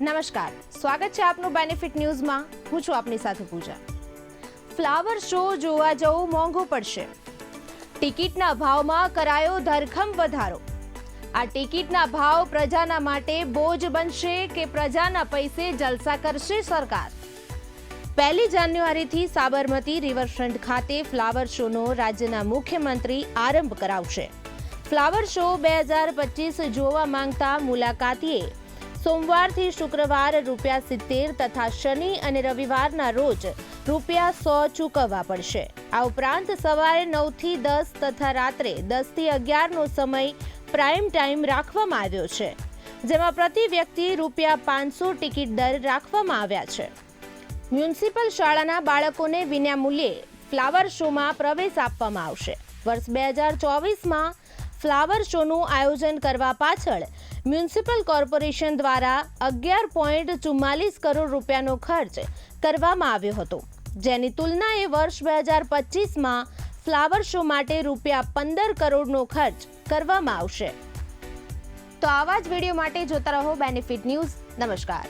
નમસ્કાર, સ્વાગત છે આપનું બેનિફિટ ન્યૂઝમાં. હું છું આપની સાથે પૂજા. ફ્લાવર શો જોવા જવું મોંઘું પડશે. ટિકિટના ભાવમાં કરાયો ધરખમ વધારો. આ ટિકિટના ભાવ પ્રજાના માટે બોજ બનશે કે પ્રજાના પૈસે જલસા કરશે સરકાર? 1 જાન્યુઆરીથી સાબરમતી રિવરફ્રન્ટ ખાતે ફ્લાવર શોનો રાજ્યના મુખ્યમંત્રી આરંભ કરાવશે. ફ્લાવર શો 2025 જોવા માંગતા મુલાકાતીએ સોમવારથી શુક્રવાર ₹70 તથા શનિ અને રવિવારના રોજ ₹100 ચૂકવવા પડશે. આ ઉપરાંત સવારે 9 થી 10 તથા રાત્રે 10 થી 11નો સમય પ્રાઇમ ટાઈમ રાખવામાં આવ્યો છે, જેમાં પ્રતિ વ્યક્તિ ₹500 ટિકિટ દર રાખવામાં આવ્યા છે. મ્યુનિસિપલ શાળાના બાળકોને વિનામૂલ્યે ફ્લાવર શોમાં પ્રવેશ આપવામાં આવશે. વર્ષ 2024માં ફ્લાવર શોનું આયોજન કરવા પાછળ મ્યુનિસિપલ કોર્પોરેશન દ્વારા ₹11.44 કરોડ ખર્ચ કરવામાં આવ્યો હતો, જેની તુલનાએ વર્ષ 2025માં ફ્લાવર શો માટે ₹15 કરોડનો ખર્ચ કરવામાં આવશે. તો આવા જ વિડીયો માટે જોતા રહો બેનિફિટ ન્યૂઝ. નમસ્કાર.